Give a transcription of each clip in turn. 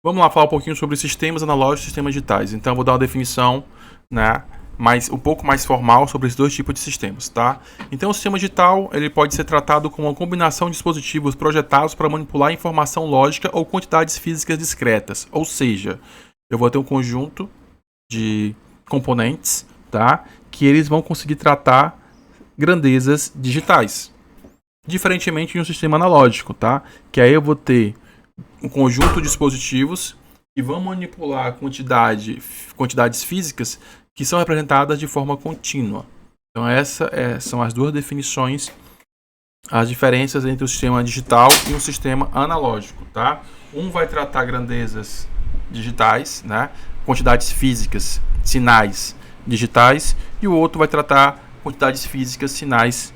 Vamos lá falar um pouquinho sobre sistemas analógicos e sistemas digitais. Então, eu vou dar uma definição, né, um pouco mais formal sobre esses dois tipos de sistemas, tá? Então, o sistema digital ele pode ser tratado como uma combinação de dispositivos projetados para manipular informação lógica ou quantidades físicas discretas. Ou seja, eu vou ter um conjunto de componentes, tá, que eles vão conseguir tratar grandezas digitais, diferentemente de um sistema analógico, tá? Que aí eu vou ter um conjunto de dispositivos que vão manipular quantidades físicas que são representadas de forma contínua. Então essas são as duas definições, as diferenças entre o sistema digital e o sistema analógico, tá? Um vai tratar grandezas digitais, né? Quantidades físicas, sinais digitais, e o outro vai tratar quantidades físicas, sinais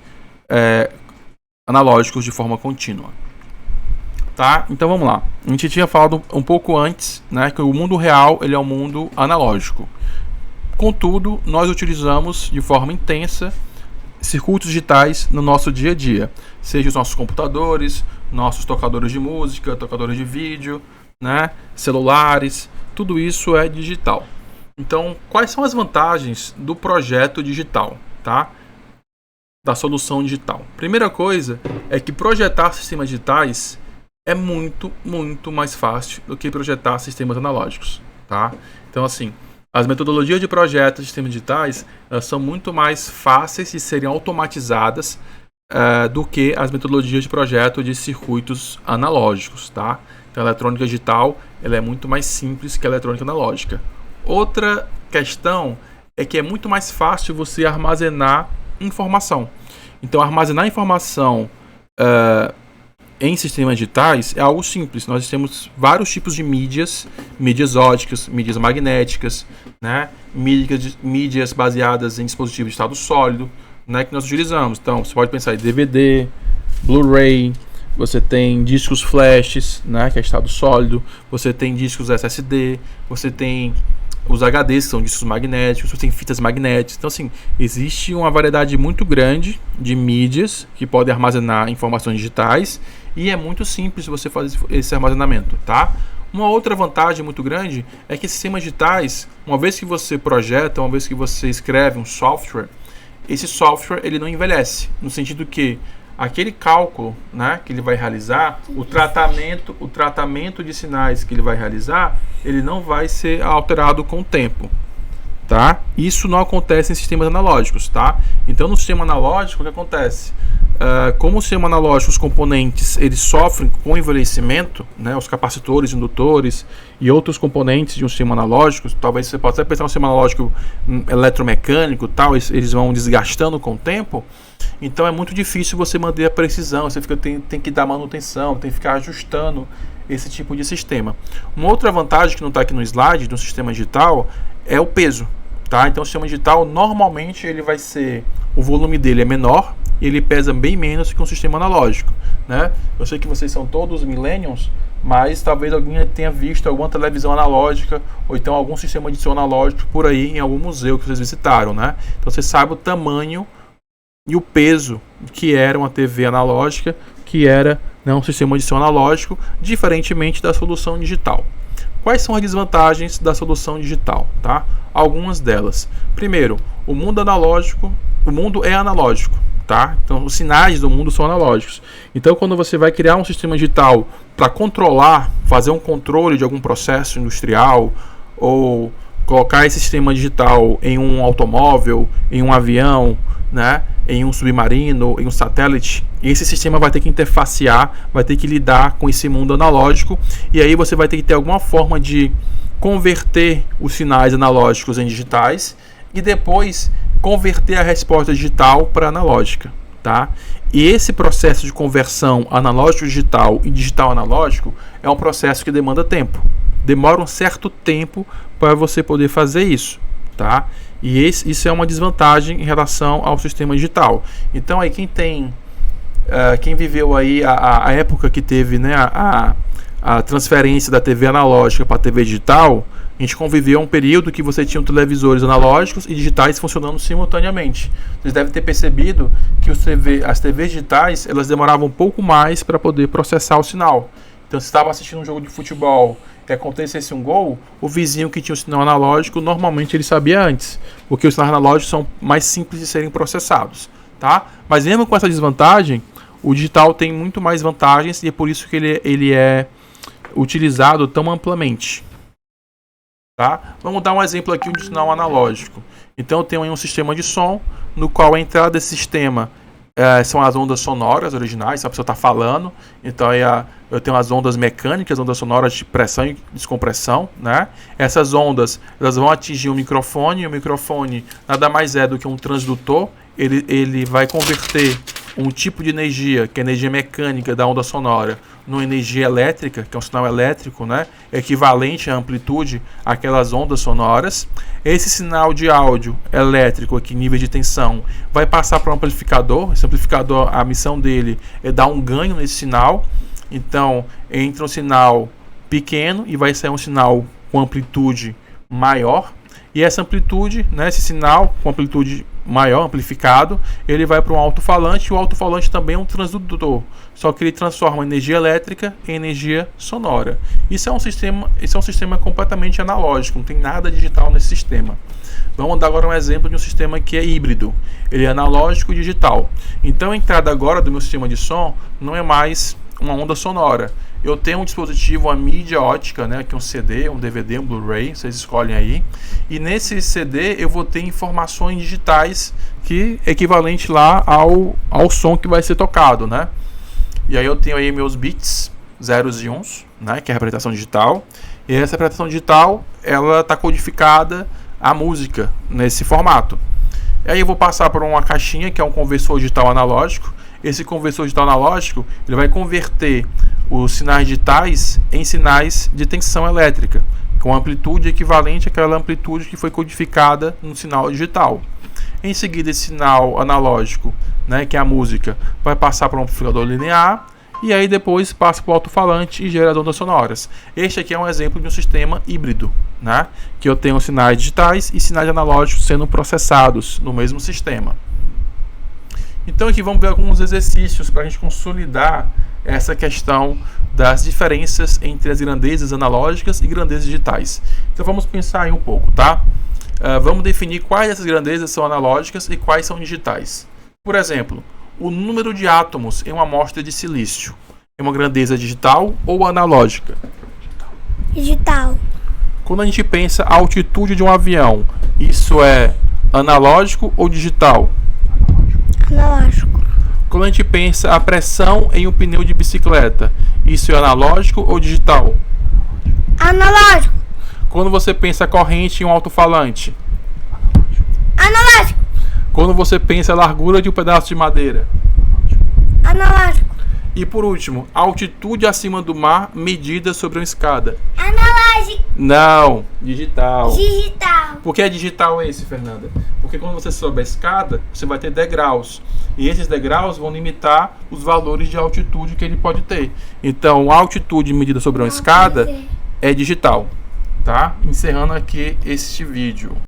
analógicos de forma contínua. Tá? Então vamos lá. A gente tinha falado um pouco antes, né, que o mundo real ele é um mundo analógico. Contudo, nós utilizamos de forma intensa circuitos digitais no nosso dia a dia, seja os nossos computadores, nossos tocadores de música, tocadores de vídeo, né, celulares, tudo isso é digital. Então, quais são as vantagens do projeto digital, tá? Da solução digital? Primeira coisa é que projetar sistemas digitais é muito mais fácil do que projetar sistemas analógicos, tá? Então, assim, as metodologias de projeto de sistemas digitais são muito mais fáceis de serem automatizadas do que as metodologias de projeto de circuitos analógicos, tá? Então, a eletrônica digital ela é muito mais simples que a eletrônica analógica. Outra questão é que é muito mais fácil você armazenar informação. Então, armazenar informação em sistemas digitais é algo simples. Nós temos vários tipos de mídias óticas, mídias magnéticas, né? mídias baseadas em dispositivos de estado sólido, né? Que nós utilizamos. Então, você pode pensar em DVD, Blu-ray, você tem discos flashes, né? Que é estado sólido, você tem discos SSD, você tem os HDs, que são discos magnéticos, você tem fitas magnéticas. Então, assim, existe uma variedade muito grande de mídias que podem armazenar informações digitais e é muito simples você fazer esse armazenamento, tá? Uma outra vantagem muito grande é que sistemas digitais, uma vez que você projeta, uma vez que você escreve um software, esse software ele não envelhece, no sentido que aquele cálculo, né, que ele vai realizar, o tratamento de sinais que ele vai realizar, ele não vai ser alterado com o tempo, tá? Isso não acontece em sistemas analógicos, tá? Então, no sistema analógico, o que acontece? Como o sistema analógico, os componentes eles sofrem com envelhecimento, né, os capacitores, indutores e outros componentes de um sistema analógico, talvez você possa até pensar um sistema analógico eletromecânico, tal, eles vão desgastando com o tempo. Então é muito difícil você manter a precisão, você tem que dar manutenção, tem que ficar ajustando esse tipo de sistema. Uma outra vantagem que não está aqui no slide do sistema digital é o peso, tá? Então o sistema digital normalmente ele vai ser, o volume dele é menor, ele pesa bem menos que um sistema analógico, né? Eu sei que vocês são todos millennials, mas talvez alguém tenha visto alguma televisão analógica ou então algum sistema de som analógico por aí em algum museu que vocês visitaram, né? Então você sabe o tamanho e o peso que era uma TV analógica, que era, né, um sistema de som analógico, diferentemente da solução digital. Quais são as desvantagens da solução digital, tá? Algumas delas. Primeiro, o mundo é analógico, tá? Então, os sinais do mundo são analógicos. Então, quando você vai criar um sistema digital para fazer um controle de algum processo industrial ou colocar esse sistema digital em um automóvel, em um avião, né, em um submarino, em um satélite, esse sistema vai ter que interfacear, vai ter que lidar com esse mundo analógico, e aí você vai ter que ter alguma forma de converter os sinais analógicos em digitais e depois converter a resposta digital para analógica, tá? E esse processo de conversão analógico-digital e digital-analógico é um processo que demanda tempo. Demora um certo tempo para você poder fazer isso, tá? E isso é uma desvantagem em relação ao sistema digital. Então aí quem viveu aí a época que teve, né, a transferência da TV analógica para a TV digital, a gente conviveu um período que você tinha televisores analógicos e digitais funcionando simultaneamente. Vocês devem ter percebido que as TVs digitais elas demoravam um pouco mais para poder processar o sinal. Então, se estava assistindo um jogo de futebol e acontecesse um gol, o vizinho que tinha o sinal analógico, normalmente ele sabia antes, porque os sinais analógicos são mais simples de serem processados, tá? Mas mesmo com essa desvantagem, o digital tem muito mais vantagens e é por isso que ele é utilizado tão amplamente. Tá? Vamos dar um exemplo aqui de sinal analógico. Então eu tenho aí um sistema de som, no qual a entrada desse sistema são as ondas sonoras originais, a pessoa está falando. Então aí eu tenho as ondas mecânicas, ondas sonoras de pressão e descompressão, né? Essas ondas elas vão atingir o microfone, e o microfone nada mais é do que um transdutor. Ele vai converter um tipo de energia, que é a energia mecânica da onda sonora, numa energia elétrica, que é um sinal elétrico, né? Equivalente à amplitude àquelas ondas sonoras. Esse sinal de áudio elétrico aqui, nível de tensão, vai passar para um amplificador. Esse amplificador, a missão dele é dar um ganho nesse sinal. Então, entra um sinal pequeno e vai sair um sinal com amplitude maior. E essa amplitude, né, esse sinal com amplitude maior, amplificado, ele vai para um alto-falante, e o alto-falante também é um transdutor, só que ele transforma energia elétrica em energia sonora. Isso é um sistema completamente analógico, não tem nada digital nesse sistema. Vamos dar agora um exemplo de um sistema que é híbrido, ele é analógico e digital. Então a entrada agora do meu sistema de som não é mais uma onda sonora. Eu tenho um dispositivo, uma mídia ótica, né, que é um CD, um DVD, um Blu-ray, vocês escolhem aí. E nesse CD eu vou ter informações digitais que é equivalente lá ao som que vai ser tocado, né? E aí eu tenho aí meus bits, zeros e uns, né, que é a representação digital. E essa representação digital, ela está codificada a música nesse formato. E aí eu vou passar por uma caixinha que é um conversor digital analógico. Esse conversor digital analógico ele vai converter os sinais digitais em sinais de tensão elétrica, com amplitude equivalente àquela amplitude que foi codificada no sinal digital. Em seguida, esse sinal analógico, né, que é a música, vai passar para um amplificador linear e aí depois passa para o alto-falante e gera as ondas sonoras. Este aqui é um exemplo de um sistema híbrido, né, que eu tenho sinais digitais e sinais analógicos sendo processados no mesmo sistema. Então aqui vamos ver alguns exercícios para a gente consolidar essa questão das diferenças entre as grandezas analógicas e grandezas digitais. Então vamos pensar aí um pouco, tá? Vamos definir quais dessas grandezas são analógicas e quais são digitais. Por exemplo, o número de átomos em uma amostra de silício é uma grandeza digital ou analógica? Digital. Quando a gente pensa a altitude de um avião, isso é analógico ou digital? Analógico. Quando a gente pensa a pressão em um pneu de bicicleta, isso é analógico ou digital? Analógico. Quando você pensa a corrente em um alto-falante? Analógico. Quando você pensa a largura de um pedaço de madeira? Analógico. E por último, a altitude acima do mar medida sobre uma escada? Analógico. Não, digital. Digital. Por que é digital esse, Fernanda? Porque quando você sobe a escada, você vai ter degraus. E esses degraus vão limitar os valores de altitude que ele pode ter. Então, a altitude medida sobre uma escada é digital. Tá? Encerrando aqui este vídeo.